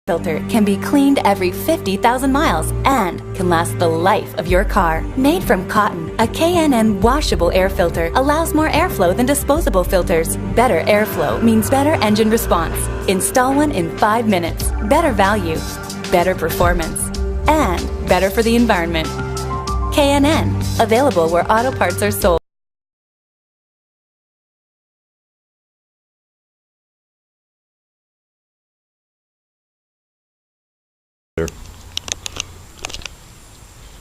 filter can be cleaned every 50,000 miles and can last the life of your car. Made from cotton, a K&N washable air filter allows more airflow than disposable filters. Better airflow means better engine response. Install one in 5 minutes. Better value, better performance, and better for the environment. K&N, available where auto parts are sold.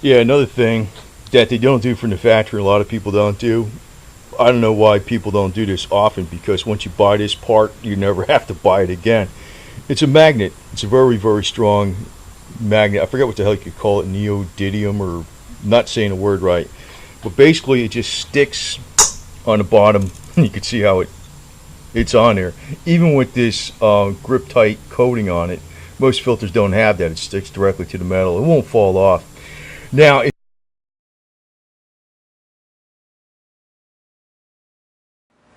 Yeah, another thing that they don't do from the factory, a lot of people don't do. I don't know why people don't do this often, because once you buy this part, you never have to buy it again. It's a magnet. It's a very, very strong magnet. I forget what the hell you could call it, neodymium, or not saying the word right. But basically it just sticks on the bottom. You can see how it's on there. Even with this grip tight coating on it, most filters don't have that. It sticks directly to the metal. It won't fall off. Now,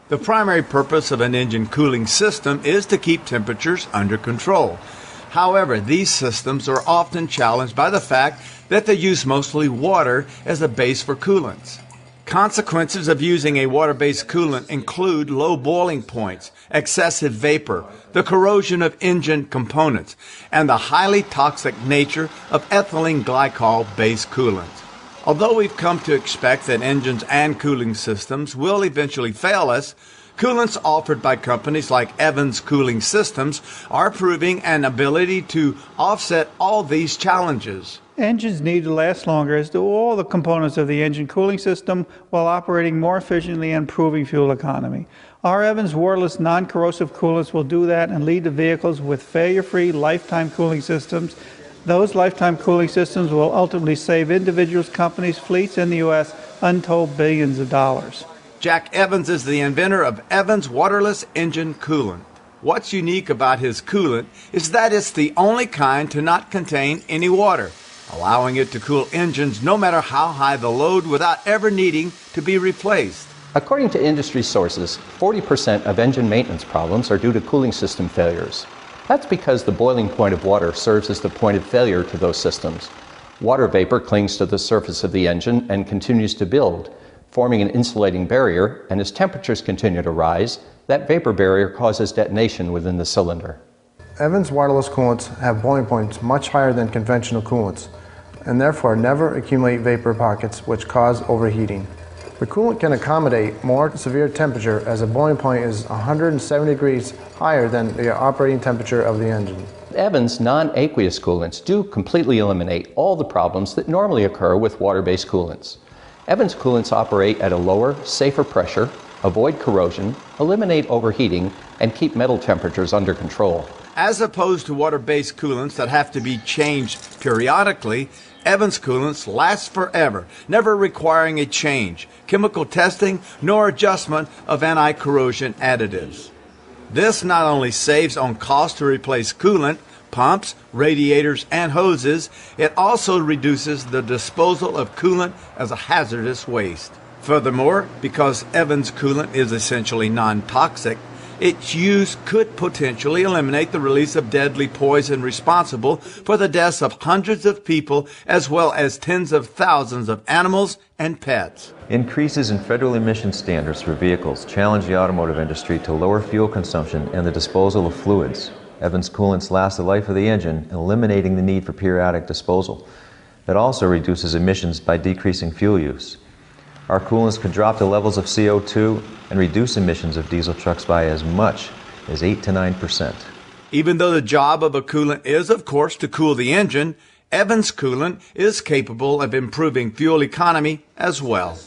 the primary purpose of an engine cooling system is to keep temperatures under control. However, these systems are often challenged by the fact that they use mostly water as a base for coolants. Consequences of using a water-based coolant include low boiling points, excessive vapor, the corrosion of engine components, and the highly toxic nature of ethylene glycol-based coolants. Although we've come to expect that engines and cooling systems will eventually fail us, coolants offered by companies like Evans Cooling Systems are proving an ability to offset all these challenges. Engines need to last longer, as do all the components of the engine cooling system, while operating more efficiently and improving fuel economy. Our Evans waterless non-corrosive coolants will do that and lead to vehicles with failure-free lifetime cooling systems. Those lifetime cooling systems will ultimately save individuals, companies, fleets in the U.S. untold billions of dollars. Jack Evans is the inventor of Evans waterless engine coolant. What's unique about his coolant is that it's the only kind to not contain any water, allowing it to cool engines no matter how high the load without ever needing to be replaced. According to industry sources, 40% of engine maintenance problems are due to cooling system failures. That's because the boiling point of water serves as the point of failure to those systems. Water vapor clings to the surface of the engine and continues to build, forming an insulating barrier, and as temperatures continue to rise, that vapor barrier causes detonation within the cylinder. Evans waterless coolants have boiling points much higher than conventional coolants, and therefore never accumulate vapor pockets which cause overheating. The coolant can accommodate more severe temperature, as the boiling point is 170 degrees higher than the operating temperature of the engine. Evans non-aqueous coolants do completely eliminate all the problems that normally occur with water-based coolants. Evans coolants operate at a lower, safer pressure, avoid corrosion, eliminate overheating, and keep metal temperatures under control. As opposed to water-based coolants that have to be changed periodically, Evans coolants last forever, never requiring a change, chemical testing, nor adjustment of anti-corrosion additives. This not only saves on cost to replace coolant, pumps, radiators, and hoses, it also reduces the disposal of coolant as a hazardous waste. Furthermore, because Evans coolant is essentially non-toxic, its use could potentially eliminate the release of deadly poison responsible for the deaths of hundreds of people, as well as tens of thousands of animals and pets. Increases in federal emission standards for vehicles challenge the automotive industry to lower fuel consumption and the disposal of fluids. Evans coolants last the life of the engine, eliminating the need for periodic disposal. It also reduces emissions by decreasing fuel use. Our coolants could drop the levels of CO2 and reduce emissions of diesel trucks by as much as 8 to 9%. Even though the job of a coolant is, of course, to cool the engine, Evans coolant is capable of improving fuel economy as well.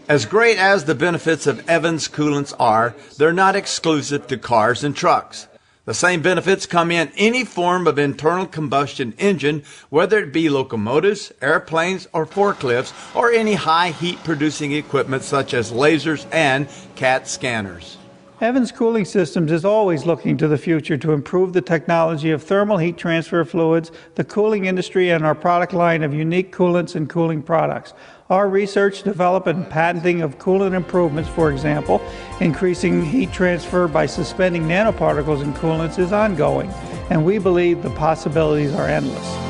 As great as the benefits of Evans coolants are, they're not exclusive to cars and trucks. The same benefits come in any form of internal combustion engine, whether it be locomotives, airplanes, or forklifts, or any high heat producing equipment such as lasers and CAT scanners. Evans Cooling Systems is always looking to the future to improve the technology of thermal heat transfer fluids, the cooling industry, and our product line of unique coolants and cooling products. Our research, development, and patenting of coolant improvements, for example, increasing heat transfer by suspending nanoparticles in coolants, is ongoing, and we believe the possibilities are endless.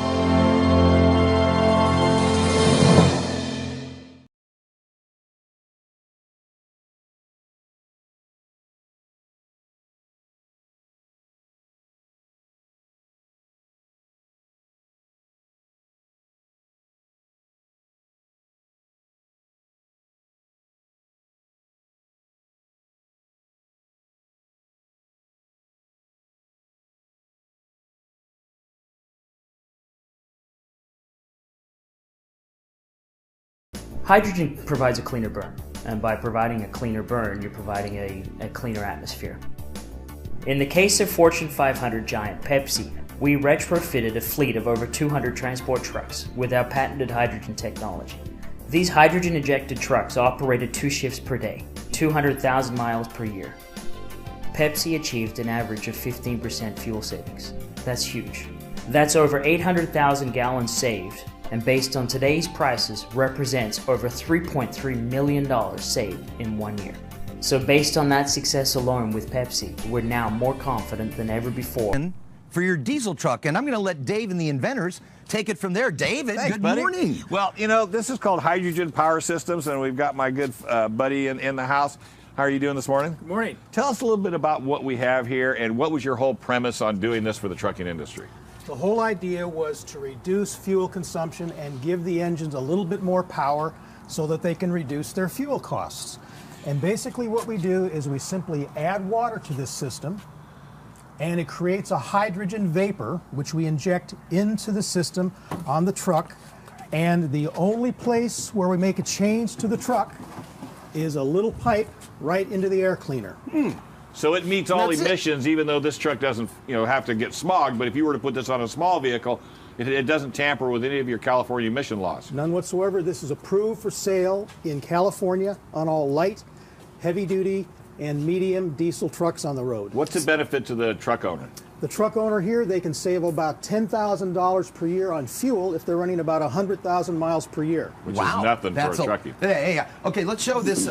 Hydrogen provides a cleaner burn, and by providing a cleaner burn, you're providing a cleaner atmosphere. In the case of Fortune 500 giant Pepsi, we retrofitted a fleet of over 200 transport trucks with our patented hydrogen technology. These hydrogen-injected trucks operated 2 shifts per day, 200,000 miles per year. Pepsi achieved an average of 15% fuel savings. That's huge. That's over 800,000 gallons saved, and based on today's prices, represents over $3.3 million saved in 1 year. So based on that success alone with Pepsi, we're now more confident than ever before. For your diesel truck, and I'm going to let Dave and the inventors take it from there. David, Thanks, good buddy. morning. Well, you know, this is called Hydrogen Power Systems, and we've got my good buddy in the house. How are you doing this morning? Good morning. Tell us a little bit about what we have here, and what was your whole premise on doing this for the trucking industry? The whole idea was to reduce fuel consumption and give the engines a little bit more power so that they can reduce their fuel costs. And basically what we do is we simply add water to this system, and it creates a hydrogen vapor, which we inject into the system on the truck. And the only place where we make a change to the truck is a little pipe right into the air cleaner. So it meets all emissions, even though this truck doesn't, have to get smogged. But if you were to put this on a small vehicle, it doesn't tamper with any of your California emission laws. None whatsoever. This is approved for sale in California on all light, heavy-duty, and medium diesel trucks on the road. What's the benefit to the truck owner? The truck owner here, they can save about $10,000 per year on fuel if they're running about 100,000 miles per year. Which is nothing for a truckie. Hey, okay, let's show this.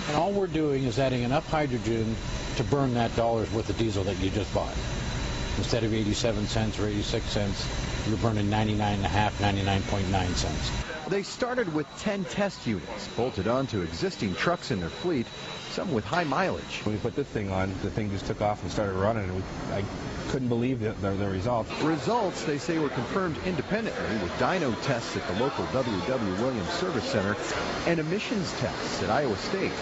And all we're doing is adding enough hydrogen to burn that dollar's worth of diesel that you just bought. Instead of 87 cents or 86 cents, you're burning 99.5, 99.9 cents. They started with 10 test units bolted onto existing trucks in their fleet, some with high mileage. When we put this thing on, the thing just took off and started running, and I couldn't believe the results. Results, they say, were confirmed independently with dyno tests at the local W.W. Williams Service Center and emissions tests at Iowa State.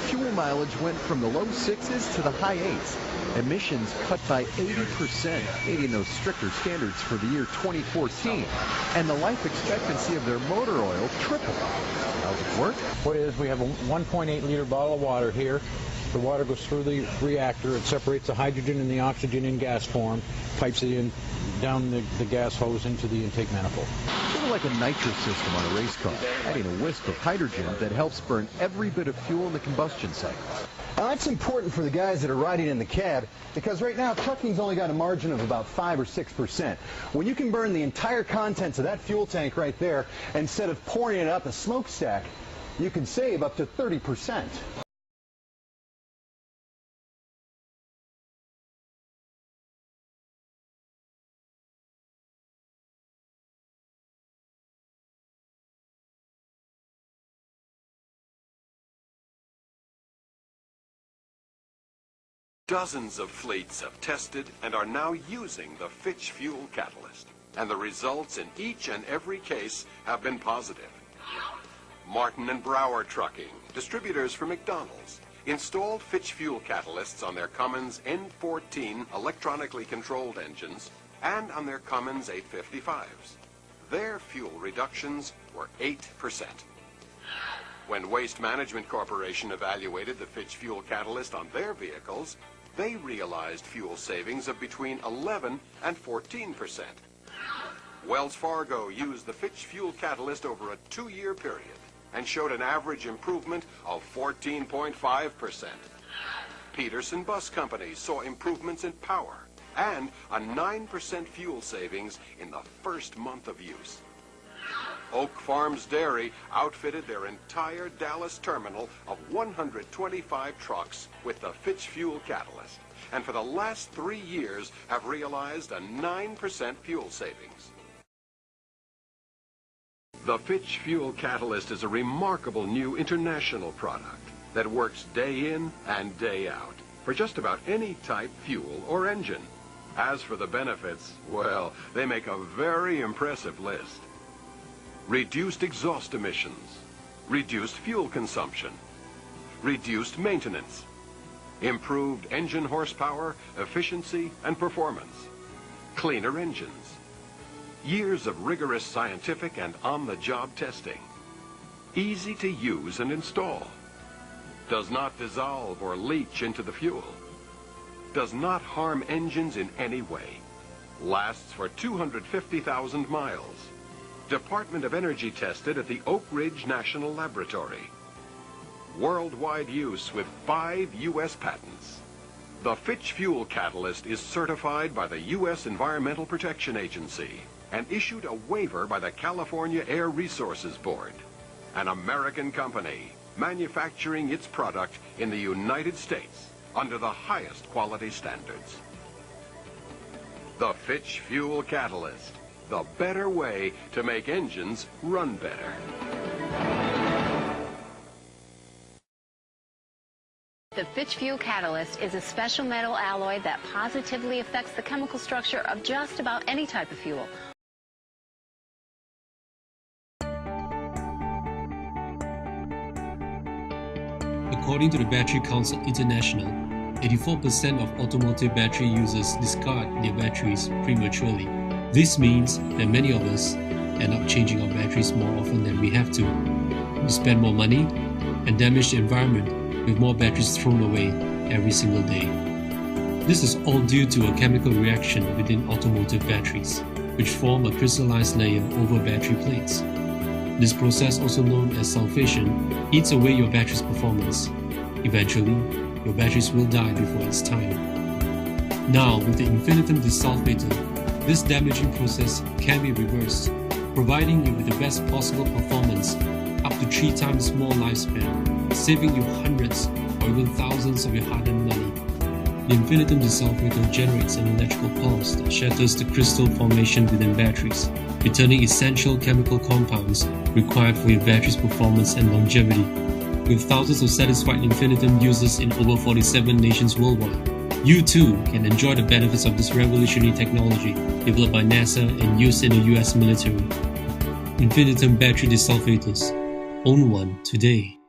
Fuel mileage went from the low 6s to the high 8s. Emissions cut by 80%, meeting those stricter standards for the year 2014. And the life expectancy of their motor oil tripled. How's it work? What it is, we have a 1.8 liter bottle of water here. The water goes through the reactor. It separates the hydrogen and the oxygen in gas form, pipes it in down the gas hose into the intake manifold. Sort of like a nitro system on a race car, adding a wisp of hydrogen that helps burn every bit of fuel in the combustion cycle. Now, that's important for the guys that are riding in the cab, because right now trucking's only got a margin of about 5 or 6%. When you can burn the entire contents of that fuel tank right there, instead of pouring it up a smokestack, you can save up to 30%. Dozens of fleets have tested and are now using the Fitch Fuel Catalyst, and the results in each and every case have been positive. Martin and Brower Trucking, distributors for McDonald's, installed Fitch Fuel Catalysts on their Cummins N14 electronically controlled engines and on their Cummins 855s. Their fuel reductions were 8%. When Waste Management Corporation evaluated the Fitch Fuel Catalyst on their vehicles, they realized fuel savings of between 11 and 14%. Wells Fargo used the Fitch Fuel Catalyst over a 2-year period and showed an average improvement of 14.5%. Peterson Bus Company saw improvements in power and a 9% fuel savings in the first month of use. Oak Farms Dairy outfitted their entire Dallas terminal of 125 trucks with the Fitch Fuel Catalyst, and for the last 3 years have realized a 9% fuel savings. The Fitch Fuel Catalyst is a remarkable new international product that works day in and day out for just about any type fuel or engine. As for the benefits, well, they make a very impressive list. Reduced exhaust emissions, reduced fuel consumption, reduced maintenance, improved engine horsepower, efficiency, and performance, cleaner engines, years of rigorous scientific and on-the-job testing, easy to use and install, does not dissolve or leach into the fuel, does not harm engines in any way, lasts for 250,000 miles, Department of Energy tested at the Oak Ridge National Laboratory. Worldwide use with 5 U.S. patents. The Fitch Fuel Catalyst is certified by the U.S. Environmental Protection Agency and issued a waiver by the California Air Resources Board, an American company manufacturing its product in the United States under the highest quality standards. The Fitch Fuel Catalyst, the better way to make engines run better. The Fitch Fuel Catalyst is a special metal alloy that positively affects the chemical structure of just about any type of fuel. According to the Battery Council International, 84% of automotive battery users discard their batteries prematurely. This means that many of us end up changing our batteries more often than we have to. We spend more money and damage the environment with more batteries thrown away every single day. This is all due to a chemical reaction within automotive batteries, which form a crystallized layer over battery plates. This process, also known as sulfation, eats away your battery's performance. Eventually, your batteries will die before its time. Now, with the infinitum desulfator, this damaging process can be reversed, providing you with the best possible performance, up to 3 times more lifespan, saving you hundreds or even thousands of your hard-earned money. The infinitum desulfator generates an electrical pulse that shatters the crystal formation within batteries, returning essential chemical compounds required for your battery's performance and longevity. With thousands of satisfied infinitum users in over 47 nations worldwide, you too can enjoy the benefits of this revolutionary technology developed by NASA and used in the US military. Infinitum battery desulfators. Own one today.